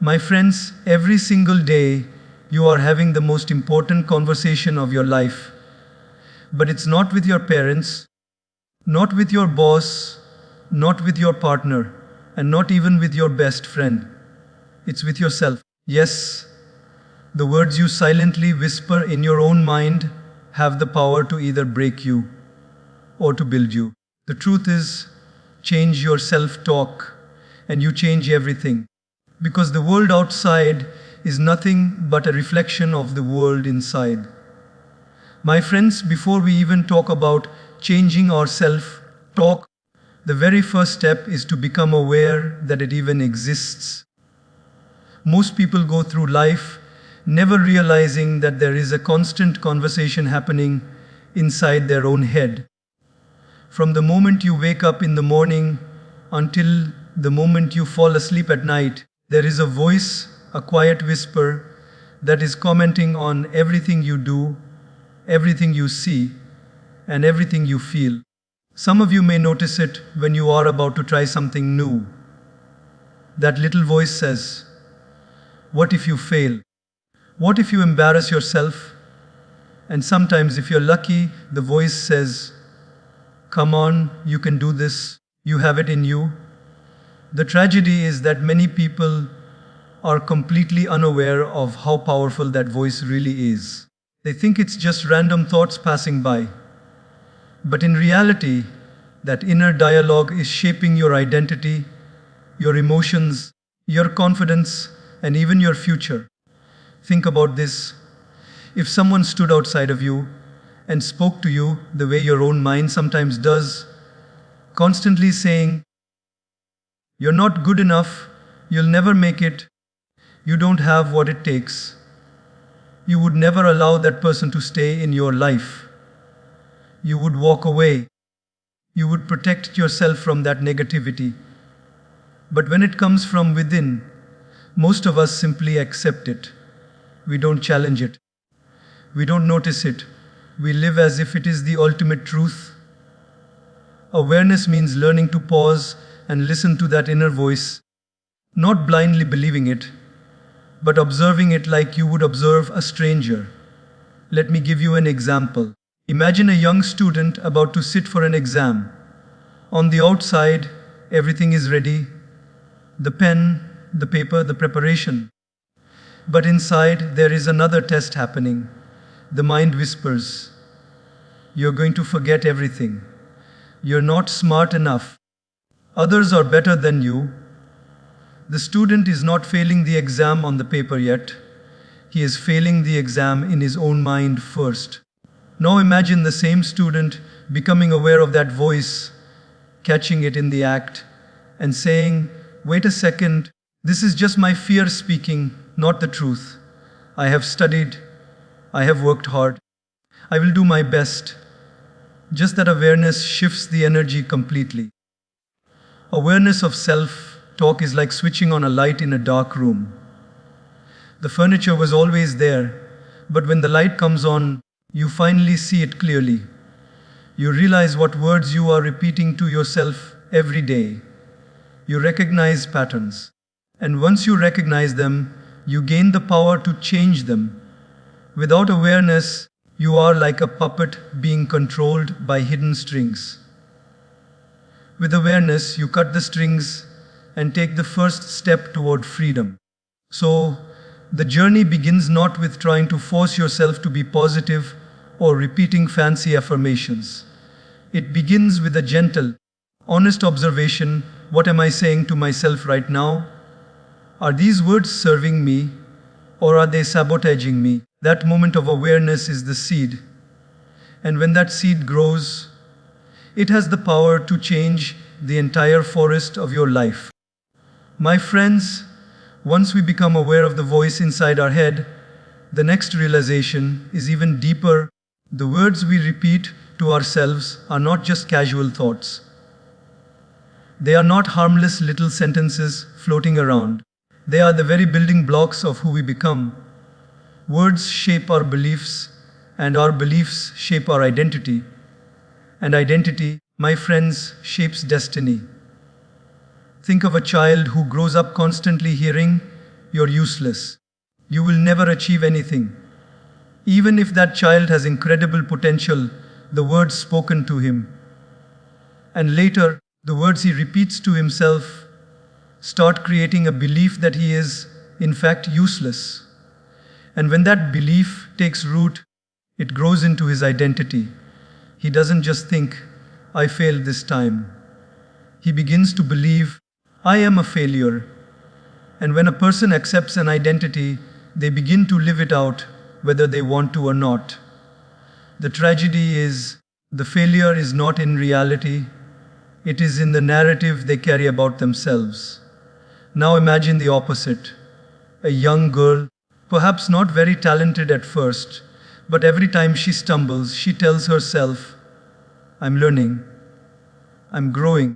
My friends, every single day you are having the most important conversation of your life. But it's not with your parents, not with your boss, not with your partner, and not even with your best friend. It's with yourself. Yes, the words you silently whisper in your own mind have the power to either break you or to build you. The truth is, change your self talk and you change everything. Because the world outside is nothing but a reflection of the world inside. My friends, before we even talk about changing our self talk, the very first step is to become aware that it even exists. Most people go through life never realizing that there is a constant conversation happening inside their own head. From the moment you wake up in the morning until the moment you fall asleep at night, there is a voice, a quiet whisper, that is commenting on everything you do, everything you see, and everything you feel. Some of you may notice it when you are about to try something new. That little voice says, "What if you fail? What if you embarrass yourself?" And sometimes, if you're lucky, the voice says, "Come on, you can do this. You have it in you." The tragedy is that many people are completely unaware of how powerful that voice really is. They think it's just random thoughts passing by. But in reality, that inner dialogue is shaping your identity, your emotions, your confidence, and even your future. Think about this. If someone stood outside of you and spoke to you the way your own mind sometimes does, constantly saying, "You're not good enough, you'll never make it, you don't have what it takes," you would never allow that person to stay in your life. You would walk away. You would protect yourself from that negativity. But when it comes from within, most of us simply accept it. We don't challenge it. We don't notice it. We live as if it is the ultimate truth. Awareness means learning to pause and listen to that inner voice, not blindly believing it, but observing it like you would observe a stranger. Let me give you an example. Imagine a young student about to sit for an exam. On the outside, everything is ready: the pen, the paper, the preparation. But inside, there is another test happening. The mind whispers, "You're going to forget everything. You're not smart enough. Others are better than you." The student is not failing the exam on the paper yet. He is failing the exam in his own mind first. Now imagine the same student becoming aware of that voice, catching it in the act, and saying, "Wait a second, this is just my fear speaking, not the truth. I have studied, I have worked hard, I will do my best." Just that awareness shifts the energy completely. Awareness of self-talk is like switching on a light in a dark room. The furniture was always there, but when the light comes on, you finally see it clearly. You realize what words you are repeating to yourself every day. You recognize patterns. And once you recognize them, you gain the power to change them. Without awareness, you are like a puppet being controlled by hidden strings. With awareness, you cut the strings and take the first step toward freedom. So, the journey begins not with trying to force yourself to be positive or repeating fancy affirmations. It begins with a gentle, honest observation. What am I saying to myself right now? Are these words serving me, or are they sabotaging me? That moment of awareness is the seed. And when that seed grows, it has the power to change the entire forest of your life. My friends, once we become aware of the voice inside our head, the next realization is even deeper. The words we repeat to ourselves are not just casual thoughts. They are not harmless little sentences floating around. They are the very building blocks of who we become. Words shape our beliefs, and our beliefs shape our identity. And identity, my friends, shapes destiny. Think of a child who grows up constantly hearing, you're useless. You will never achieve anything. Even if that child has incredible potential, the words spoken to him, and later the words he repeats to himself, start creating a belief that he is, in fact, useless. And when that belief takes root, it grows into his identity. He doesn't just think, I failed this time. He begins to believe, I am a failure. And when a person accepts an identity, they begin to live it out, whether they want to or not. The tragedy is, the failure is not in reality, it is in the narrative they carry about themselves. Now imagine the opposite. A young girl, perhaps not very talented at first, but every time she stumbles, she tells herself, I'm learning, I'm growing,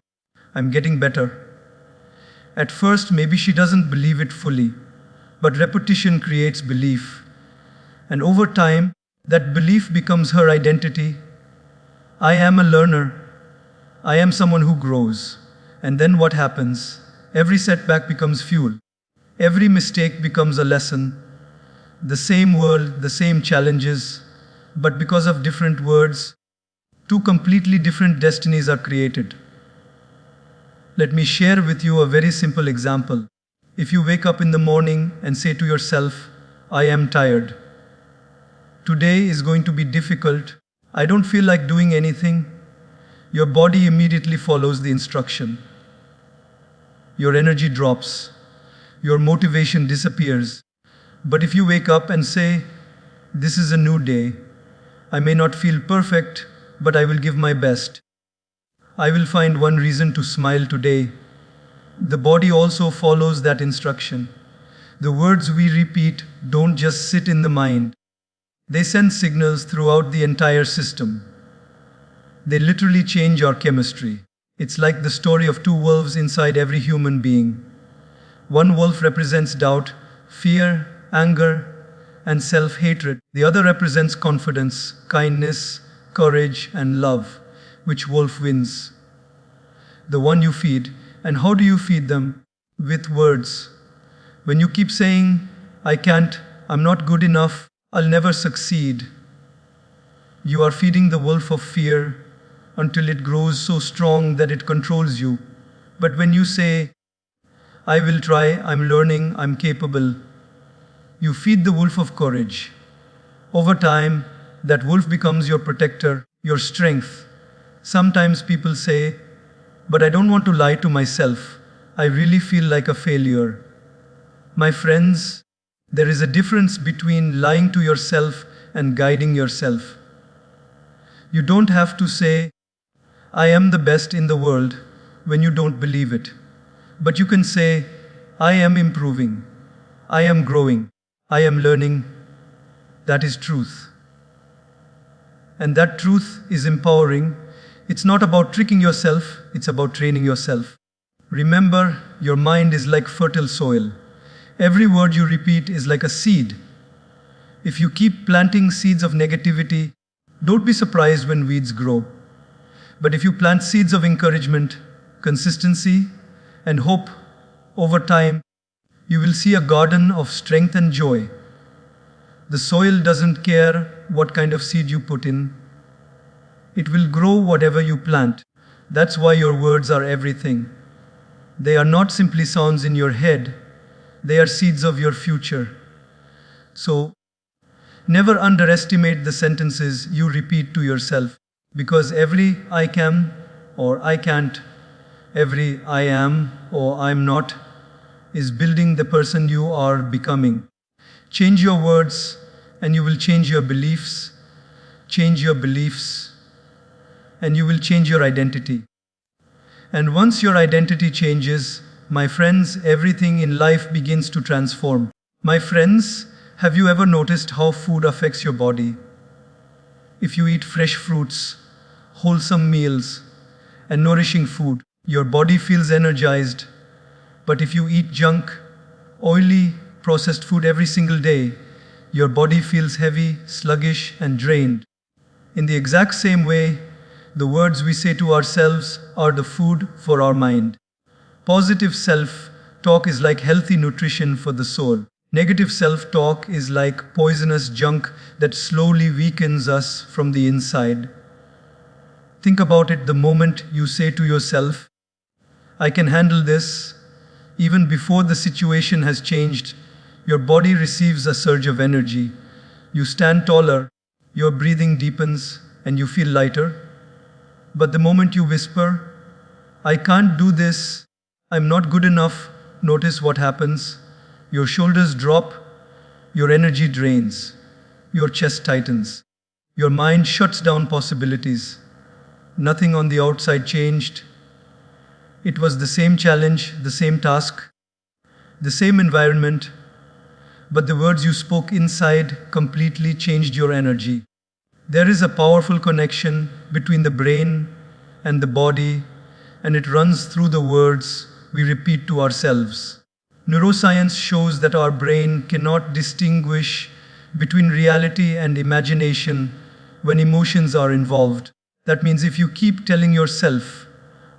I'm getting better. At first, maybe she doesn't believe it fully, but repetition creates belief. And over time, that belief becomes her identity. I am a learner. I am someone who grows. And then what happens? Every setback becomes fuel. Every mistake becomes a lesson. The same world, the same challenges, but because of different words, two completely different destinies are created. Let me share with you a very simple example. If you wake up in the morning and say to yourself, I am tired. Today is going to be difficult. I don't feel like doing anything. Your body immediately follows the instruction. Your energy drops. Your motivation disappears. But if you wake up and say, this is a new day. I may not feel perfect, but I will give my best. I will find one reason to smile today. The body also follows that instruction. The words we repeat don't just sit in the mind. They send signals throughout the entire system. They literally change our chemistry. It's like the story of two wolves inside every human being. One wolf represents doubt, fear, anger, and self-hatred. The other represents confidence, kindness, courage, and love. Which wolf wins? The one you feed. And how do you feed them? With words. When you keep saying, I can't, I'm not good enough, I'll never succeed, you are feeding the wolf of fear until it grows so strong that it controls you. But when you say, I will try, I'm learning, I'm capable, you feed the wolf of courage. Over time, that wolf becomes your protector, your strength. Sometimes people say, but I don't want to lie to myself. I really feel like a failure. My friends, there is a difference between lying to yourself and guiding yourself. You don't have to say, I am the best in the world when you don't believe it. But you can say, I am improving. I am growing. I am learning. That is truth. And that truth is empowering. It's not about tricking yourself, it's about training yourself. Remember, your mind is like fertile soil. Every word you repeat is like a seed. If you keep planting seeds of negativity, don't be surprised when weeds grow. But if you plant seeds of encouragement, consistency, and hope, over time, you will see a garden of strength and joy. The soil doesn't care what kind of seed you put in. It will grow whatever you plant. That's why your words are everything. They are not simply sounds in your head. They are seeds of your future. So, never underestimate the sentences you repeat to yourself. Because every I can or I can't, every I am or I'm not, is building the person you are becoming. Change your words and you will change your beliefs. Change your beliefs and you will change your identity. And once your identity changes, my friends, everything in life begins to transform. My friends, have you ever noticed how food affects your body? If you eat fresh fruits, wholesome meals, and nourishing food, your body feels energized. But if you eat junk, oily, processed food every single day, your body feels heavy, sluggish, and drained. In the exact same way, the words we say to ourselves are the food for our mind. Positive self-talk talk is like healthy nutrition for the soul. Negative self-talk is like poisonous junk that slowly weakens us from the inside. Think about it the moment you say to yourself, I can handle this, even before the situation has changed, your body receives a surge of energy. You stand taller, your breathing deepens, and you feel lighter. But the moment you whisper, I can't do this, I'm not good enough, notice what happens. Your shoulders drop, your energy drains, your chest tightens, your mind shuts down possibilities. Nothing on the outside changed. It was the same challenge, the same task, the same environment, but the words you spoke inside completely changed your energy. There is a powerful connection between the brain and the body, and it runs through the words we repeat to ourselves. Neuroscience shows that our brain cannot distinguish between reality and imagination when emotions are involved. That means if you keep telling yourself,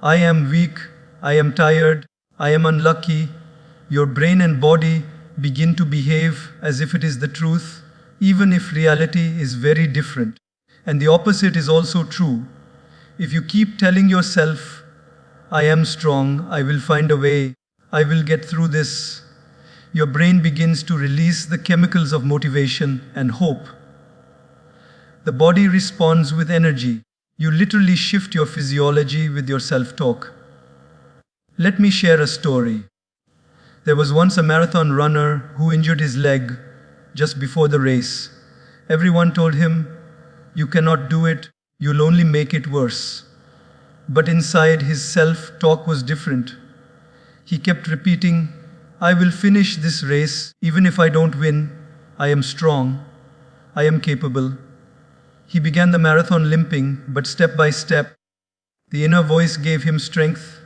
I am weak, I am tired, I am unlucky, your brain and body begin to behave as if it is the truth, even if reality is very different. And the opposite is also true. If you keep telling yourself, I am strong, I will find a way, I will get through this, your brain begins to release the chemicals of motivation and hope. The body responds with energy. You literally shift your physiology with your self-talk. Let me share a story. There was once a marathon runner who injured his leg just before the race. Everyone told him, you cannot do it, you'll only make it worse. But inside, his self-talk was different. He kept repeating, I will finish this race, even if I don't win. I am strong. I am capable. He began the marathon limping, but step by step, the inner voice gave him strength.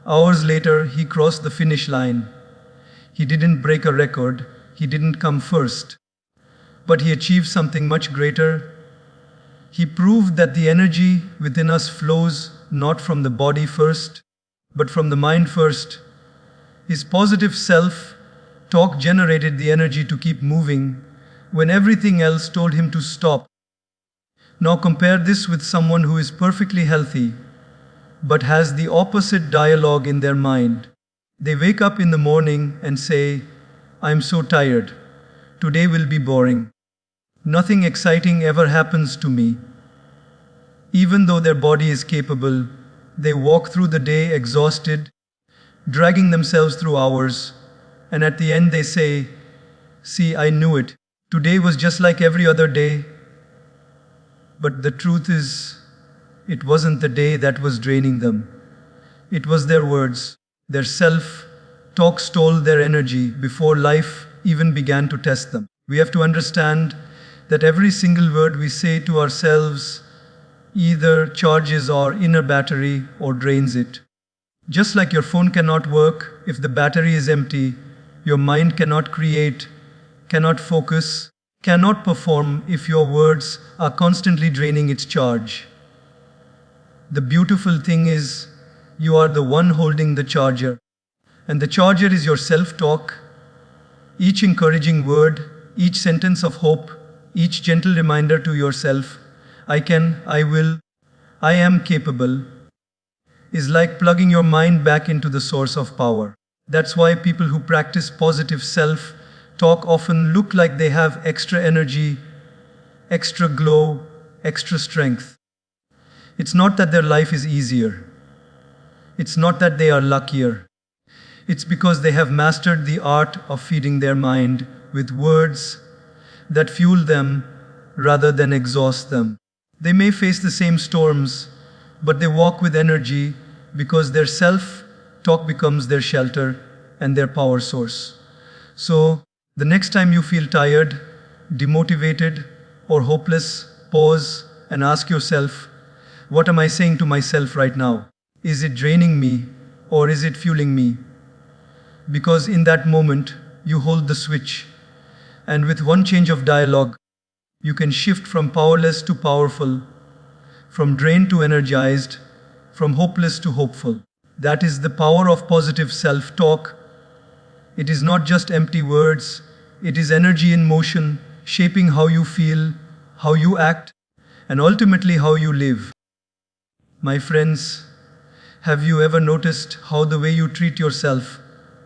Hours later, he crossed the finish line. He didn't break a record. He didn't come first. But he achieved something much greater. He proved that the energy within us flows not from the body first, but from the mind first. His positive self-talk generated the energy to keep moving when everything else told him to stop. Now compare this with someone who is perfectly healthy, but has the opposite dialogue in their mind. They wake up in the morning and say, I'm so tired. Today will be boring. Nothing exciting ever happens to me. Even though their body is capable, they walk through the day exhausted, dragging themselves through hours, and at the end they say, see, I knew it. Today was just like every other day. But the truth is, it wasn't the day that was draining them. It was their words. Their self-talk stole their energy before life even began to test them. We have to understand that every single word we say to ourselves either charges our inner battery or drains it. Just like your phone cannot work if the battery is empty, your mind cannot create, cannot focus, cannot perform if your words are constantly draining its charge. The beautiful thing is, you are the one holding the charger. And the charger is your self-talk. Each encouraging word, each sentence of hope, each gentle reminder to yourself, I can, I will, I am capable, is like plugging your mind back into the source of power. That's why people who practice positive self-talk often look like they have extra energy, extra glow, extra strength. It's not that their life is easier. It's not that they are luckier. It's because they have mastered the art of feeding their mind with words that fuel them rather than exhaust them. They may face the same storms, but they walk with energy because their self-talk becomes their shelter and their power source. So, the next time you feel tired, demotivated, or hopeless, pause and ask yourself, what am I saying to myself right now? Is it draining me or is it fueling me? Because in that moment, you hold the switch. And with one change of dialogue, you can shift from powerless to powerful, from drained to energized, from hopeless to hopeful. That is the power of positive self-talk. It is not just empty words, it is energy in motion, shaping how you feel, how you act, and ultimately how you live. My friends, have you ever noticed how the way you treat yourself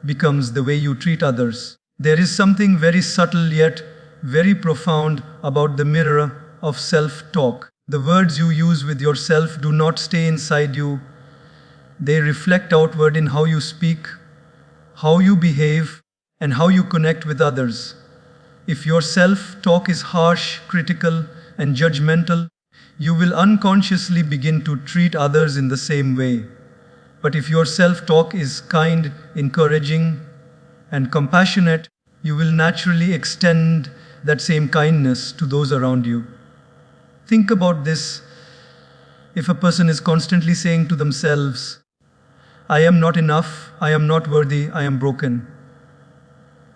becomes the way you treat others? There is something very subtle yet very profound about the mirror of self-talk. The words you use with yourself do not stay inside you. They reflect outward in how you speak, how you behave, and how you connect with others. If your self-talk is harsh, critical, and judgmental, you will unconsciously begin to treat others in the same way. But if your self-talk is kind, encouraging, and compassionate, you will naturally extend that same kindness to those around you. Think about this. If a person is constantly saying to themselves, I am not enough, I am not worthy, I am broken,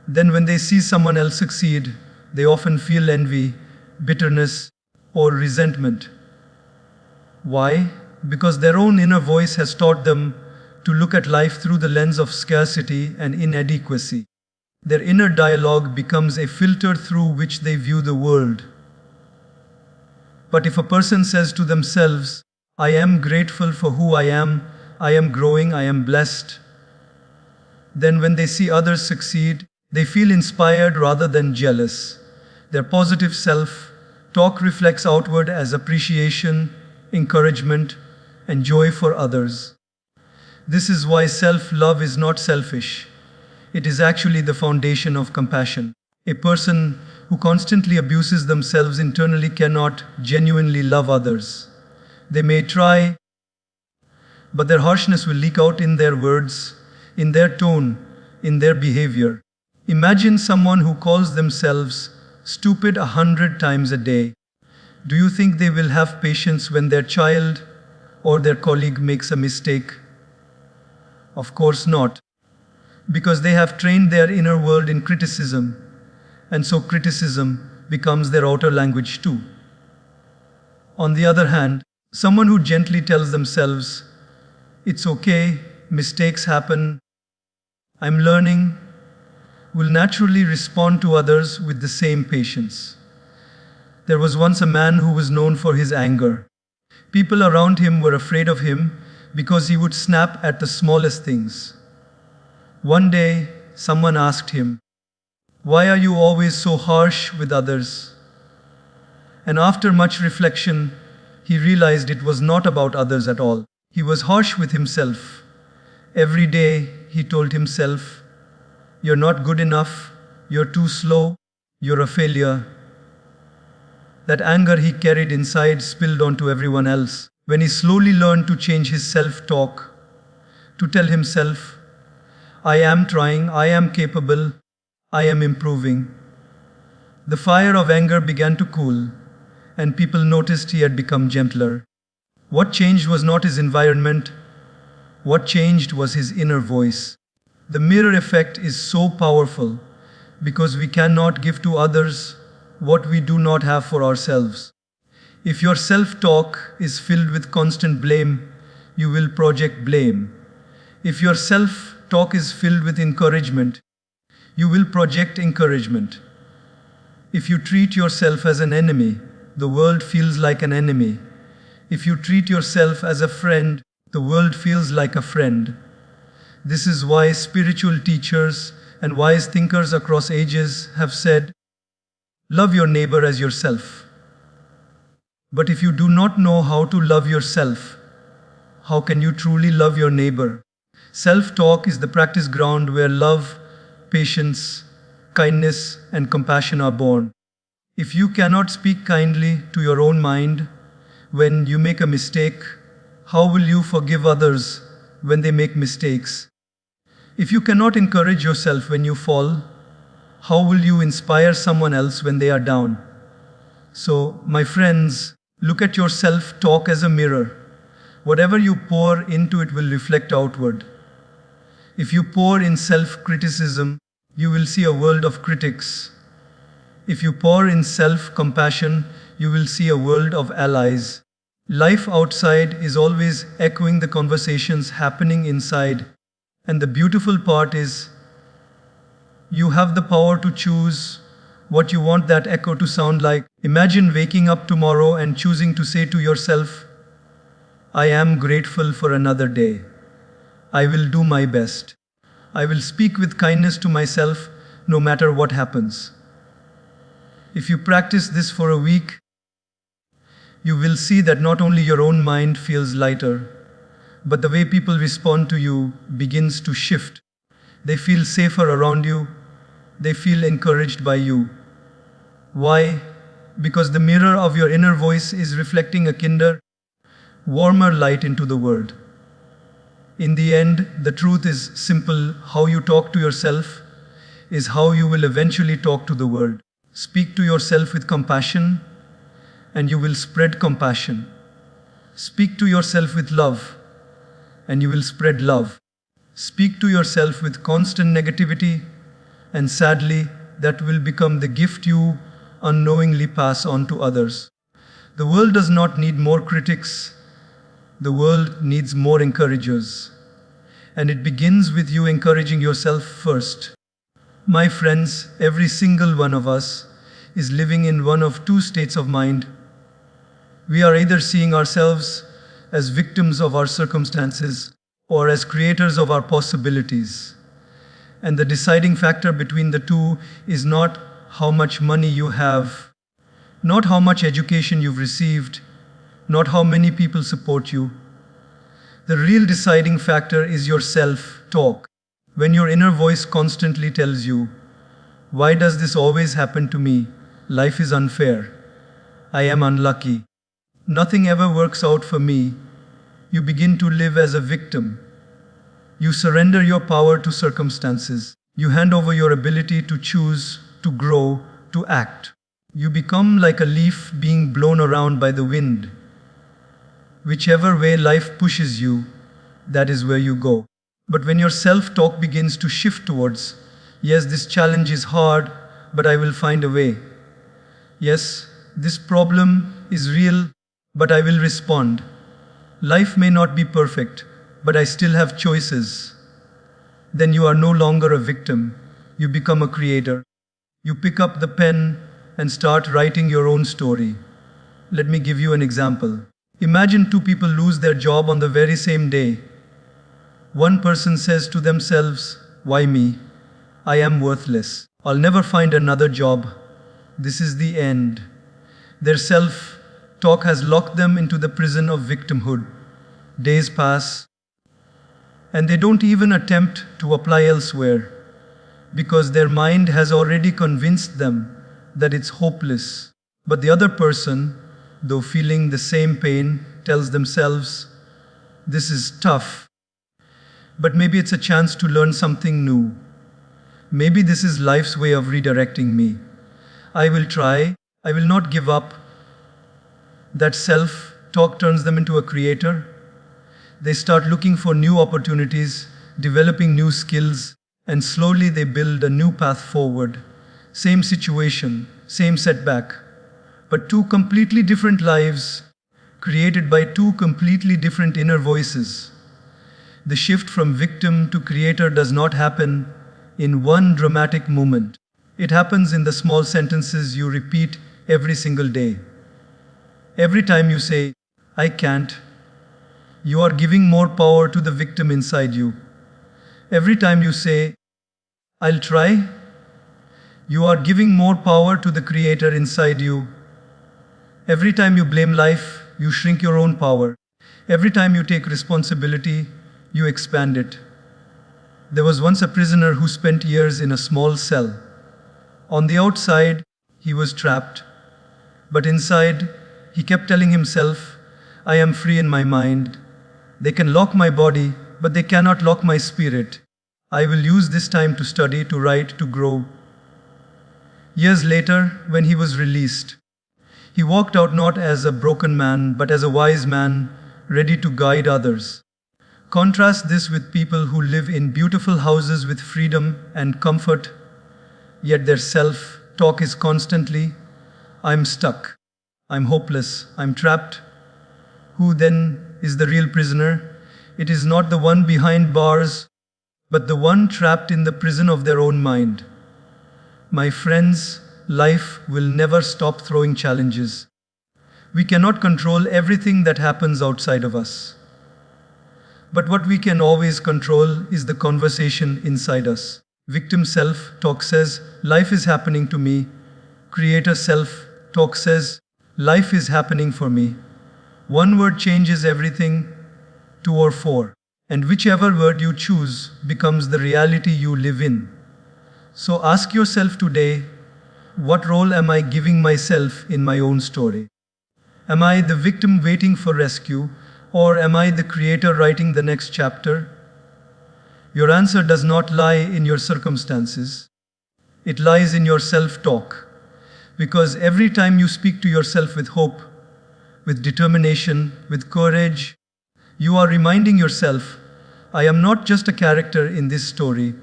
then when they see someone else succeed, they often feel envy, bitterness, or resentment. Why? Because their own inner voice has taught them to look at life through the lens of scarcity and inadequacy. Their inner dialogue becomes a filter through which they view the world. But if a person says to themselves, I am grateful for who I am growing, I am blessed, then when they see others succeed, they feel inspired rather than jealous. Their positive self-talk reflects outward as appreciation, encouragement, and joy for others. This is why self-love is not selfish. It is actually the foundation of compassion. A person who constantly abuses themselves internally cannot genuinely love others. They may try, but their harshness will leak out in their words, in their tone, in their behavior. Imagine someone who calls themselves stupid 100 times a day. Do you think they will have patience when their child or their colleague makes a mistake? Of course not, because they have trained their inner world in criticism, and so criticism becomes their outer language too. On the other hand, someone who gently tells themselves, it's okay, mistakes happen, I'm learning, will naturally respond to others with the same patience. There was once a man who was known for his anger. People around him were afraid of him because he would snap at the smallest things. One day, someone asked him, why are you always so harsh with others? And after much reflection, he realized it was not about others at all. He was harsh with himself. Every day, he told himself, you're not good enough, you're too slow, you're a failure. That anger he carried inside spilled onto everyone else. When he slowly learned to change his self-talk, to tell himself, I am trying, I am capable, I am improving, the fire of anger began to cool, and people noticed he had become gentler. What changed was not his environment. What changed was his inner voice. The mirror effect is so powerful because we cannot give to others what we do not have for ourselves. If your self-talk is filled with constant blame, you will project blame. If your self-talk is filled with encouragement, you will project encouragement. If you treat yourself as an enemy, the world feels like an enemy. If you treat yourself as a friend, the world feels like a friend. This is why spiritual teachers and wise thinkers across ages have said, love your neighbor as yourself. But if you do not know how to love yourself, how can you truly love your neighbor? Self-talk is the practice ground where love, patience, kindness, and compassion are born. If you cannot speak kindly to your own mind when you make a mistake, how will you forgive others when they make mistakes? If you cannot encourage yourself when you fall, how will you inspire someone else when they are down? So, my friends, look at your self-talk as a mirror. Whatever you pour into it will reflect outward. If you pour in self-criticism, you will see a world of critics. If you pour in self-compassion, you will see a world of allies. Life outside is always echoing the conversations happening inside. And the beautiful part is, you have the power to choose what you want that echo to sound like. Imagine waking up tomorrow and choosing to say to yourself, I am grateful for another day. I will do my best. I will speak with kindness to myself no matter what happens. If you practice this for a week, you will see that not only your own mind feels lighter, but the way people respond to you begins to shift. They feel safer around you. They feel encouraged by you. Why? Because the mirror of your inner voice is reflecting a kinder, warmer light into the world. In the end, the truth is simple. How you talk to yourself is how you will eventually talk to the world. Speak to yourself with compassion, and you will spread compassion. Speak to yourself with love, and you will spread love. Speak to yourself with constant negativity, and sadly, that will become the gift you unknowingly pass on to others. The world does not need more critics. The world needs more encouragers. And it begins with you encouraging yourself first. My friends, every single one of us is living in one of two states of mind. We are either seeing ourselves as victims of our circumstances or as creators of our possibilities. And the deciding factor between the two is not how much money you have, not how much education you've received, not how many people support you. The real deciding factor is your self-talk. When your inner voice constantly tells you, why does this always happen to me? Life is unfair. I am unlucky. Nothing ever works out for me. You begin to live as a victim. You surrender your power to circumstances. You hand over your ability to choose, to grow, to act. You become like a leaf being blown around by the wind. Whichever way life pushes you, that is where you go. But when your self-talk begins to shift towards, yes, this challenge is hard, but I will find a way. Yes, this problem is real, but I will respond. Life may not be perfect, but I still have choices. Then you are no longer a victim. You become a creator. You pick up the pen and start writing your own story. Let me give you an example. Imagine two people lose their job on the very same day. One person says to themselves, why me? I am worthless. I'll never find another job. This is the end. Their self-talk has locked them into the prison of victimhood. Days pass, and they don't even attempt to apply elsewhere because their mind has already convinced them that it's hopeless. But the other person, though feeling the same pain, tells themselves, this is tough, but maybe it's a chance to learn something new. Maybe this is life's way of redirecting me. I will try. I will not give up. That self-talk turns them into a creator. They start looking for new opportunities, developing new skills, and slowly they build a new path forward. Same situation, same setback, but two completely different lives created by two completely different inner voices. The shift from victim to creator does not happen in one dramatic moment. It happens in the small sentences you repeat every single day. Every time you say, I can't, you are giving more power to the victim inside you. Every time you say, I'll try, you are giving more power to the creator inside you. Every time you blame life, you shrink your own power. Every time you take responsibility, you expand it. There was once a prisoner who spent years in a small cell. On the outside, he was trapped, but inside, he kept telling himself, I am free in my mind. They can lock my body, but they cannot lock my spirit. I will use this time to study, to write, to grow. Years later, when he was released, he walked out not as a broken man, but as a wise man, ready to guide others. Contrast this with people who live in beautiful houses with freedom and comfort, yet their self-talk is constantly, I'm stuck, I'm hopeless, I'm trapped. Who then is the real prisoner? It is not the one behind bars, but the one trapped in the prison of their own mind. My friends, life will never stop throwing challenges. We cannot control everything that happens outside of us. But what we can always control is the conversation inside us. Victim self-talk says, life is happening to me. Creator self-talk says, life is happening for me. One word changes everything, 2 or 4. And whichever word you choose becomes the reality you live in. So ask yourself today, what role am I giving myself in my own story? Am I the victim waiting for rescue, or am I the creator writing the next chapter? Your answer does not lie in your circumstances. It lies in your self-talk. Because every time you speak to yourself with hope, with determination, with courage, you are reminding yourself, I am not just a character in this story,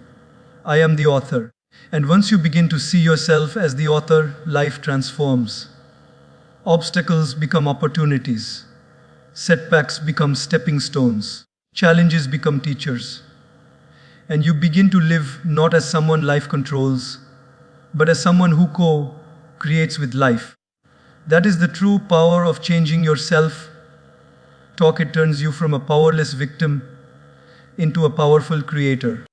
I am the author. And once you begin to see yourself as the author, life transforms. Obstacles become opportunities. Setbacks become stepping stones. Challenges become teachers. And you begin to live not as someone life controls, but as someone who co-creates with life. That is the true power of changing yourself. Talk, it turns you from a powerless victim into a powerful creator.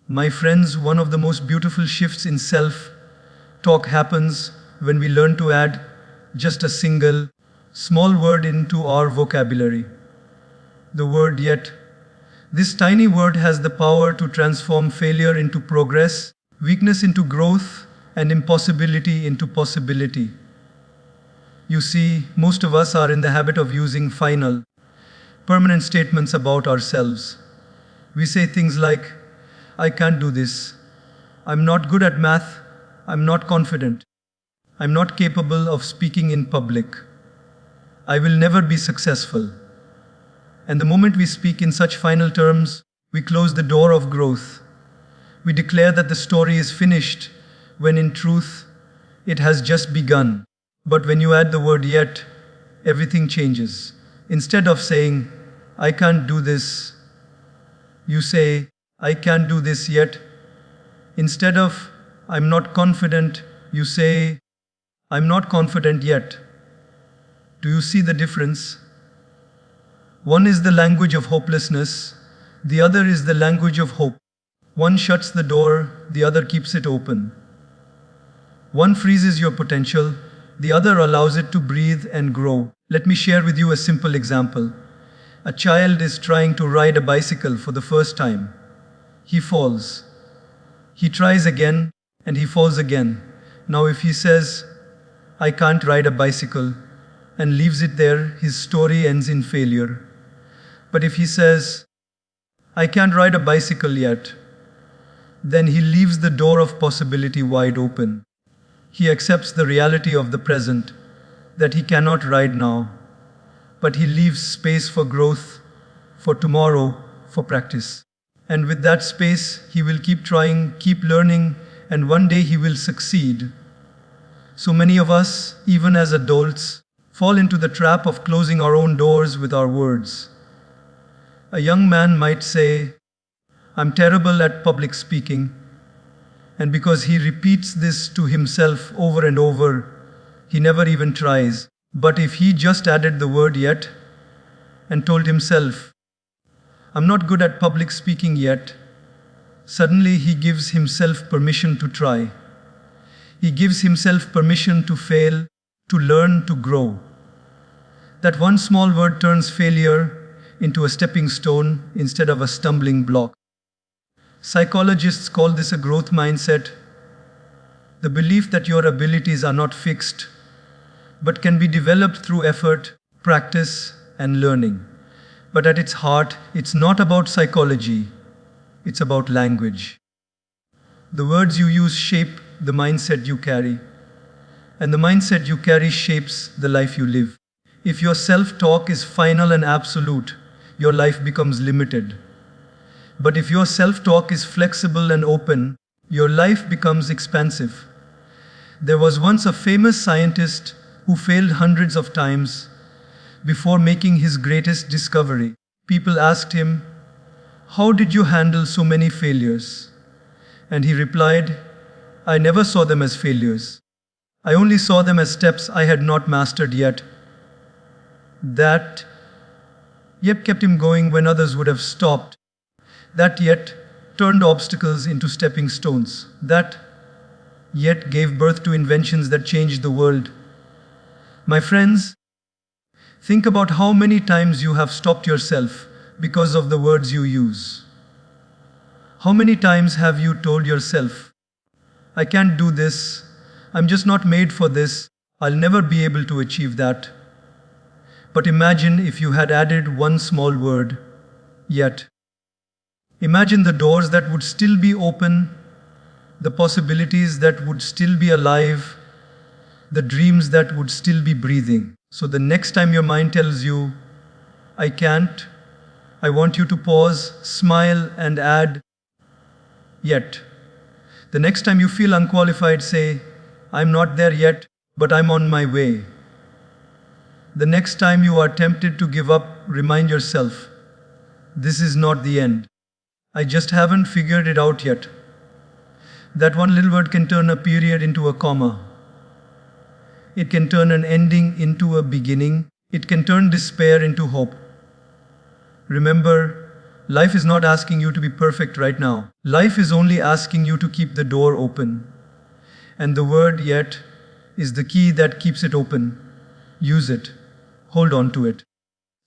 My friends, one of the most beautiful shifts in self-talk happens when we learn to add just a single, small word into our vocabulary. The word yet. This tiny word has the power to transform failure into progress, weakness into growth, and impossibility into possibility. You see, most of us are in the habit of using final, permanent statements about ourselves. We say things like, I can't do this. I'm not good at math. I'm not confident. I'm not capable of speaking in public. I will never be successful. And the moment we speak in such final terms, we close the door of growth. We declare that the story is finished, when in truth, it has just begun. But when you add the word yet, everything changes. Instead of saying, I can't do this, you say, I can't do this yet. Instead of, I'm not confident, you say, I'm not confident yet. Do you see the difference? One is the language of hopelessness, the other is the language of hope. One shuts the door, the other keeps it open. One freezes your potential, the other allows it to breathe and grow. Let me share with you a simple example. A child is trying to ride a bicycle for the first time. He falls. He tries again, and he falls again. Now if he says, I can't ride a bicycle, and leaves it there, his story ends in failure. But if he says, I can't ride a bicycle yet, then he leaves the door of possibility wide open. He accepts the reality of the present, that he cannot ride now, but he leaves space for growth, for tomorrow, for practice. And with that space, he will keep trying, keep learning, and one day he will succeed. So many of us, even as adults, fall into the trap of closing our own doors with our words. A young man might say, I'm terrible at public speaking. And because he repeats this to himself over and over, he never even tries. But if he just added the word yet and told himself, I'm not good at public speaking yet, suddenly he gives himself permission to try. He gives himself permission to fail, to learn, to grow. That one small word turns failure into a stepping stone instead of a stumbling block. Psychologists call this a growth mindset, the belief that your abilities are not fixed, but can be developed through effort, practice, and learning. But at its heart, it's not about psychology, it's about language. The words you use shape the mindset you carry, and the mindset you carry shapes the life you live. If your self-talk is final and absolute, your life becomes limited. But if your self-talk is flexible and open, your life becomes expansive. There was once a famous scientist who failed hundreds of times, before making his greatest discovery. People asked him, "How did you handle so many failures?" And he replied, "I never saw them as failures. I only saw them as steps I had not mastered yet." That yet kept him going when others would have stopped. That yet turned obstacles into stepping stones. That yet gave birth to inventions that changed the world. My friends, think about how many times you have stopped yourself because of the words you use. How many times have you told yourself, "I can't do this, I'm just not made for this, I'll never be able to achieve that"? But imagine if you had added one small word, "yet." Imagine the doors that would still be open, the possibilities that would still be alive, the dreams that would still be breathing. So the next time your mind tells you, "I can't," I want you to pause, smile, and add, "yet." The next time you feel unqualified, say, "I'm not there yet, but I'm on my way." The next time you are tempted to give up, remind yourself, "This is not the end. I just haven't figured it out yet." That one little word can turn a period into a comma. It can turn an ending into a beginning. It can turn despair into hope. Remember, life is not asking you to be perfect right now. Life is only asking you to keep the door open. And the word "yet" is the key that keeps it open. Use it. Hold on to it.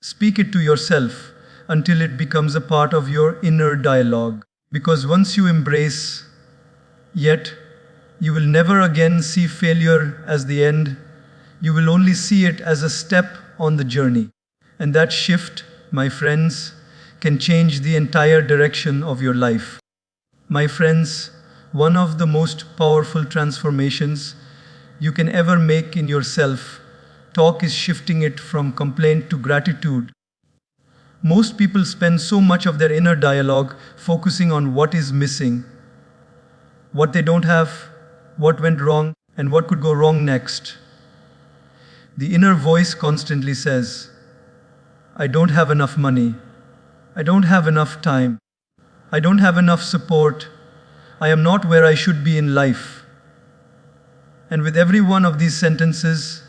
Speak it to yourself until it becomes a part of your inner dialogue. Because once you embrace "yet," you will never again see failure as the end. You will only see it as a step on the journey. And that shift, my friends, can change the entire direction of your life. My friends, one of the most powerful transformations you can ever make in yourself talk is shifting it from complaint to gratitude. Most people spend so much of their inner dialogue focusing on what is missing, what they don't have, what went wrong, and what could go wrong next. The inner voice constantly says, "I don't have enough money. I don't have enough time. I don't have enough support. I am not where I should be in life." And with every one of these sentences,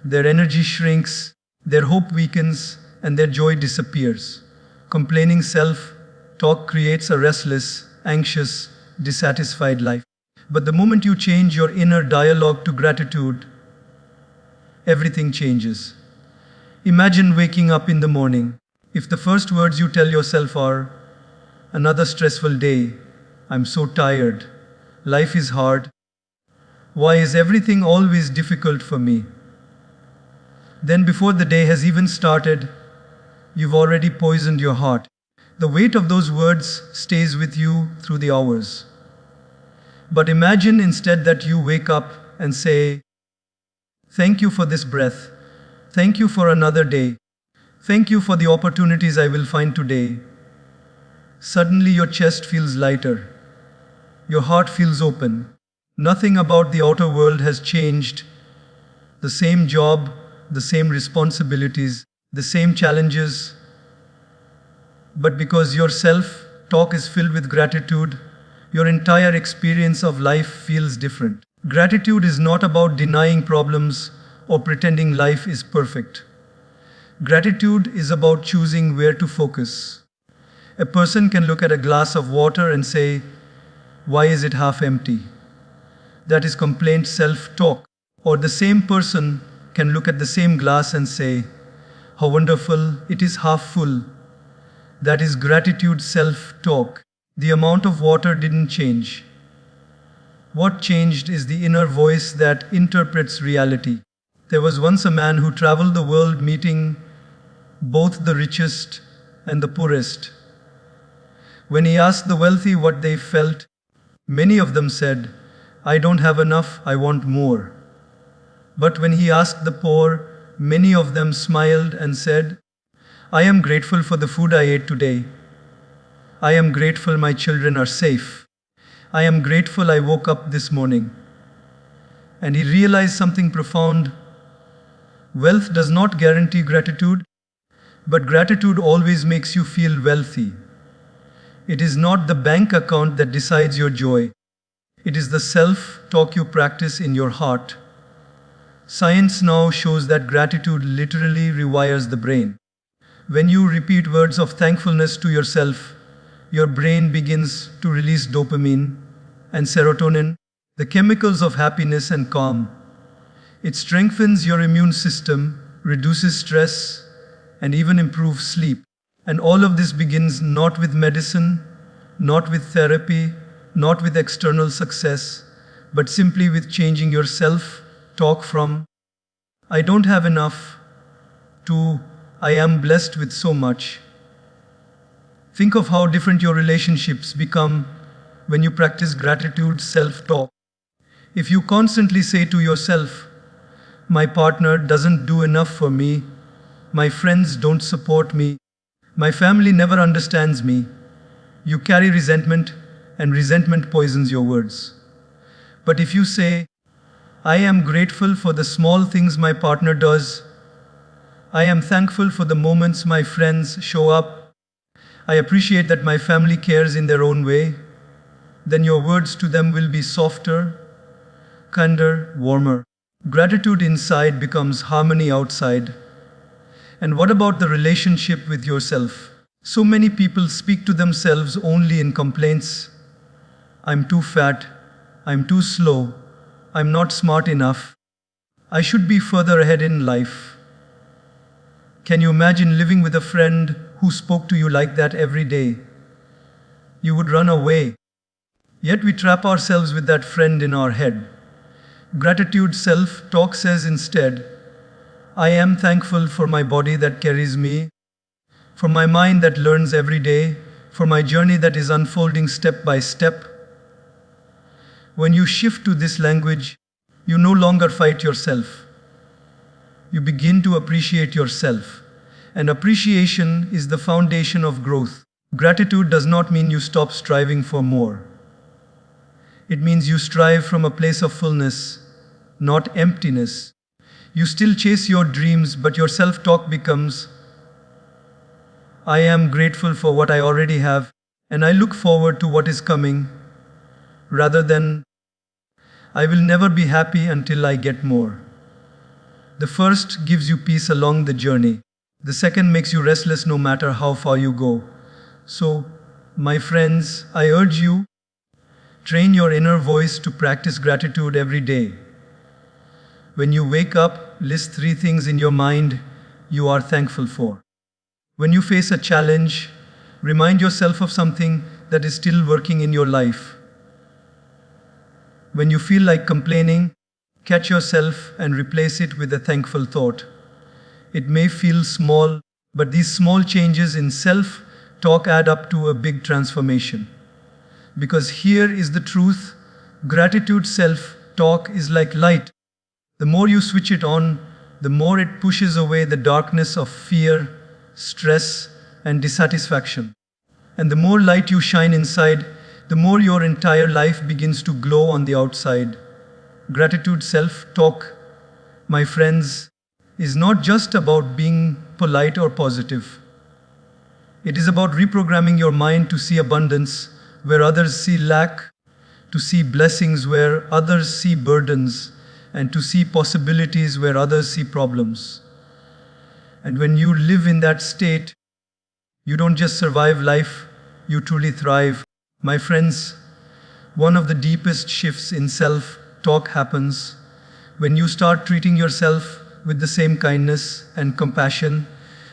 their energy shrinks, their hope weakens, and their joy disappears. Complaining self-talk creates a restless, anxious, dissatisfied life. But the moment you change your inner dialogue to gratitude, everything changes. Imagine waking up in the morning. If the first words you tell yourself are, "Another stressful day, I'm so tired, life is hard, why is everything always difficult for me?" Then before the day has even started, you've already poisoned your heart. The weight of those words stays with you through the hours. But imagine instead that you wake up and say, "Thank you for this breath. Thank you for another day. Thank you for the opportunities I will find today." Suddenly your chest feels lighter. Your heart feels open. Nothing about the outer world has changed. The same job, the same responsibilities, the same challenges. But because your self-talk is filled with gratitude, your entire experience of life feels different. Gratitude is not about denying problems or pretending life is perfect. Gratitude is about choosing where to focus. A person can look at a glass of water and say, "Why is it half empty?" That is complaint self-talk. Or the same person can look at the same glass and say, "How wonderful, it is half full." That is gratitude self-talk. The amount of water didn't change. What changed is the inner voice that interprets reality. There was once a man who traveled the world meeting both the richest and the poorest. When he asked the wealthy what they felt, many of them said, "I don't have enough, I want more." But when he asked the poor, many of them smiled and said, "I am grateful for the food I ate today. I am grateful my children are safe. I am grateful I woke up this morning." And he realized something profound. Wealth does not guarantee gratitude, but gratitude always makes you feel wealthy. It is not the bank account that decides your joy. It is the self-talk you practice in your heart. Science now shows that gratitude literally rewires the brain. When you repeat words of thankfulness to yourself, your brain begins to release dopamine and serotonin, the chemicals of happiness and calm. It strengthens your immune system, reduces stress, and even improves sleep. And all of this begins not with medicine, not with therapy, not with external success, but simply with changing your self-talk from "I don't have enough" to "I am blessed with so much." Think of how different your relationships become when you practice gratitude self-talk. If you constantly say to yourself, "My partner doesn't do enough for me, my friends don't support me, my family never understands me," you carry resentment, and resentment poisons your words. But if you say, "I am grateful for the small things my partner does, I am thankful for the moments my friends show up, I appreciate that my family cares in their own way," then your words to them will be softer, kinder, warmer. Gratitude inside becomes harmony outside. And what about the relationship with yourself? So many people speak to themselves only in complaints. "I'm too fat, I'm too slow, I'm not smart enough, I should be further ahead in life." Can you imagine living with a friend who spoke to you like that every day? You would run away. Yet we trap ourselves with that friend in our head. Gratitude self-talk says instead, "I am thankful for my body that carries me, for my mind that learns every day, for my journey that is unfolding step by step." When you shift to this language, you no longer fight yourself. You begin to appreciate yourself. And appreciation is the foundation of growth. Gratitude does not mean you stop striving for more. It means you strive from a place of fullness, not emptiness. You still chase your dreams, but your self-talk becomes, "I am grateful for what I already have, and I look forward to what is coming," rather than, "I will never be happy until I get more." The first gives you peace along the journey. The second makes you restless no matter how far you go. So, my friends, I urge you, train your inner voice to practice gratitude every day. When you wake up, list 3 things in your mind you are thankful for. When you face a challenge, remind yourself of something that is still working in your life. When you feel like complaining, catch yourself and replace it with a thankful thought. It may feel small, but these small changes in self-talk add up to a big transformation. Because here is the truth, gratitude self-talk is like light. The more you switch it on, the more it pushes away the darkness of fear, stress, and dissatisfaction. And the more light you shine inside, the more your entire life begins to glow on the outside. Gratitude self-talk, my friends, is not just about being polite or positive. It is about reprogramming your mind to see abundance where others see lack, to see blessings where others see burdens, and to see possibilities where others see problems. And when you live in that state, you don't just survive life, you truly thrive. My friends, one of the deepest shifts in self-talk happens when you start treating yourself with the same kindness and compassion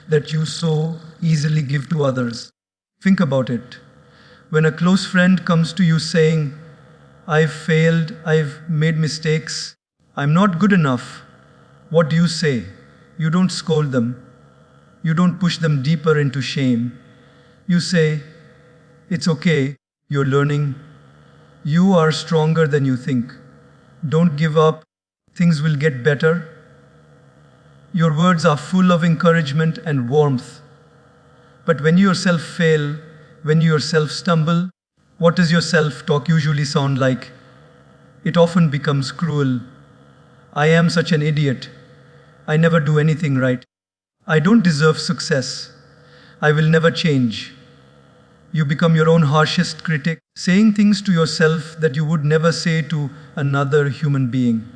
that you so easily give to others. Think about it. When a close friend comes to you saying, "I've failed, I've made mistakes, I'm not good enough," what do you say? You don't scold them. You don't push them deeper into shame. You say, "It's okay, you're learning. You are stronger than you think. Don't give up, things will get better." Your words are full of encouragement and warmth. But when you yourself fail, when you yourself stumble, what does your self-talk usually sound like? It often becomes cruel. "I am such an idiot. I never do anything right. I don't deserve success. I will never change. You become your own harshest critic, saying things to yourself that you would never say to another human being.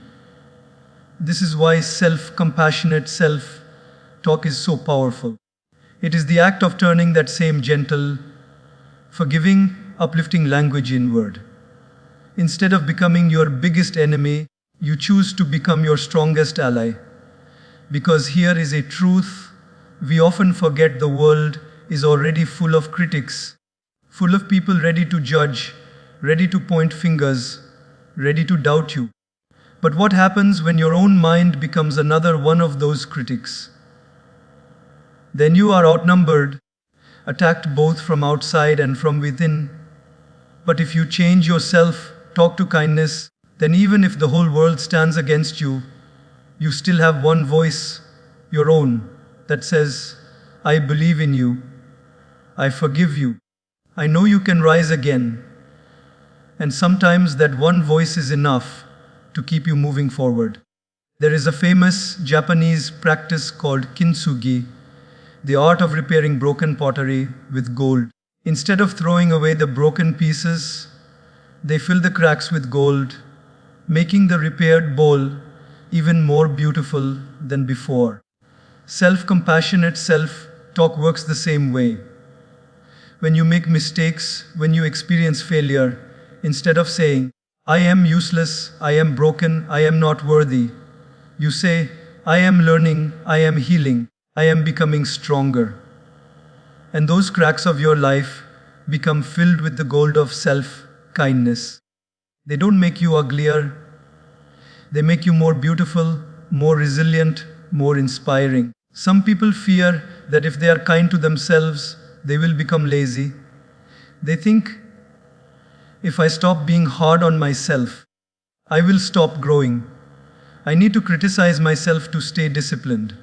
This is why self-compassionate self-talk is so powerful. It is the act of turning that same gentle, forgiving, uplifting language inward. Instead of becoming your biggest enemy, you choose to become your strongest ally. Because here is a truth we often forget: the world is already full of critics, full of people ready to judge, ready to point fingers, ready to doubt you. But what happens when your own mind becomes another one of those critics? Then you are outnumbered, attacked both from outside and from within. But if you change yourself, talk to kindness, then even if the whole world stands against you, you still have one voice, your own, that says, I believe in you, I forgive you, I know you can rise again. And sometimes that one voice is enough to keep you moving forward. There is a famous Japanese practice called kintsugi, the art of repairing broken pottery with gold. Instead of throwing away the broken pieces, they fill the cracks with gold, making the repaired bowl even more beautiful than before. Self-compassionate self-talk works the same way. When you make mistakes, when you experience failure, instead of saying, I am useless, I am broken, I am not worthy, you say, I am learning, I am healing, I am becoming stronger. And those cracks of your life become filled with the gold of self-kindness. They don't make you uglier. They make you more beautiful, more resilient, more inspiring. Some people fear that if they are kind to themselves, they will become lazy. They think, if I stop being hard on myself, I will stop growing. I need to criticize myself to stay disciplined.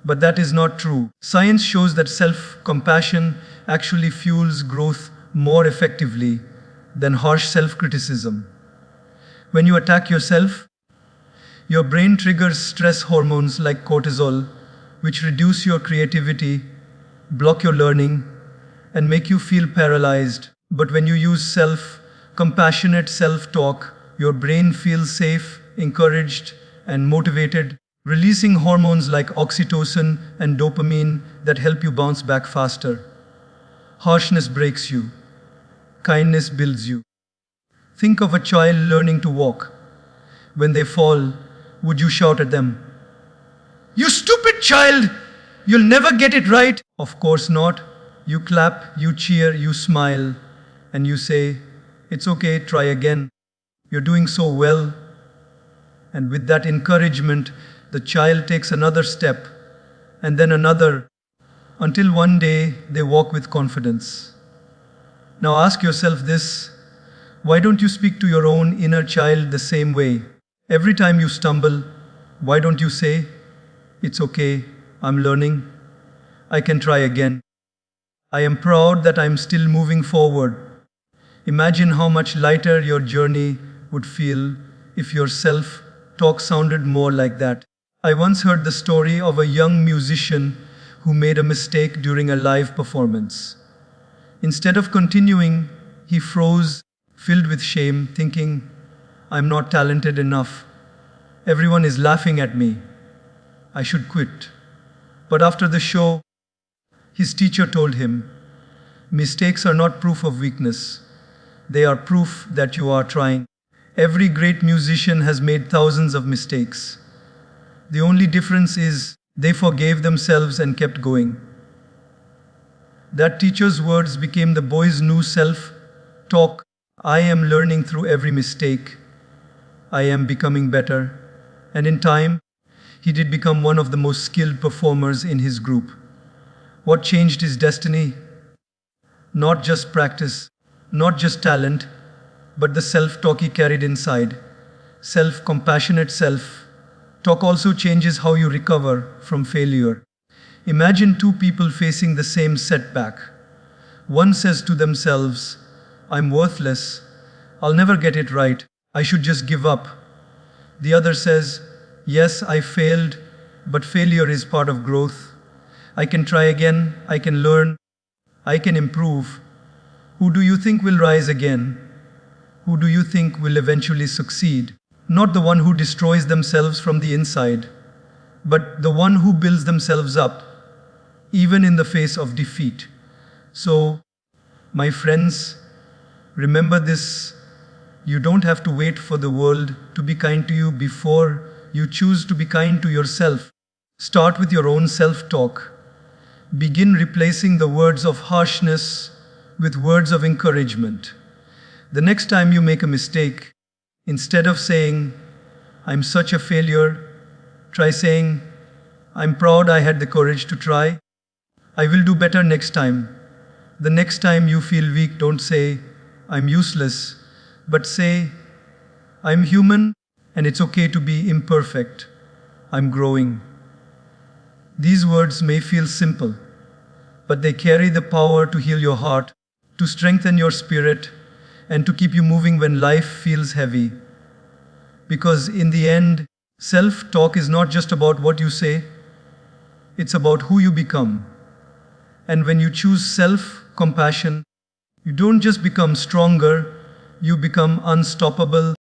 But that is not true. Science shows that self-compassion actually fuels growth more effectively than harsh self-criticism. When you attack yourself, your brain triggers stress hormones like cortisol, which reduce your creativity, block your learning, and make you feel paralyzed. But when you use compassionate self-talk, your brain feels safe, encouraged, and motivated, releasing hormones like oxytocin and dopamine that help you bounce back faster. Harshness breaks you. Kindness builds you. Think of a child learning to walk. When they fall, would you shout at them, "You stupid child! You'll never get it right"? Of course not. You clap, you cheer, you smile, and you say, "It's okay, try again. You're doing so well." And with that encouragement, the child takes another step, and then another, until one day they walk with confidence. Now ask yourself this: why don't you speak to your own inner child the same way? Every time you stumble, why don't you say, "It's okay, I'm learning. I can try again. I am proud that I'm still moving forward"? Imagine how much lighter your journey would feel if your self-talk sounded more like that. I once heard the story of a young musician who made a mistake during a live performance. Instead of continuing, he froze, filled with shame, thinking, "I'm not talented enough. Everyone is laughing at me. I should quit." But after the show, his teacher told him, "Mistakes are not proof of weakness. They are proof that you are trying." Every great musician has made thousands of mistakes. The only difference is they forgave themselves and kept going. That teacher's words became the boy's new self-talk. I am learning through every mistake. I am becoming better. And in time, he did become one of the most skilled performers in his group. What changed his destiny? Not just practice, not just talent, but the self-talk he carried inside. Self-compassionate self-talk also changes how you recover from failure. Imagine two people facing the same setback. One says to themselves, "I'm worthless. I'll never get it right. I should just give up." The other says, "Yes, I failed, but failure is part of growth. I can try again, I can learn, I can improve. Who do you think will rise again? Who do you think will eventually succeed? Not the one who destroys themselves from the inside, but the one who builds themselves up, even in the face of defeat. So, my friends, remember this. You don't have to wait for the world to be kind to you before you choose to be kind to yourself. Start with your own self-talk. Begin replacing the words of harshness with words of encouragement. The next time you make a mistake, instead of saying, "I'm such a failure," try saying, "I'm proud I had the courage to try. I will do better next time." The next time you feel weak, don't say, "I'm useless," but say, "I'm human and it's okay to be imperfect. I'm growing." These words may feel simple, but they carry the power to heal your heart, to strengthen your spirit, and to keep you moving when life feels heavy. Because in the end, self-talk is not just about what you say, it's about who you become. And when you choose self-compassion, you don't just become stronger, you become unstoppable.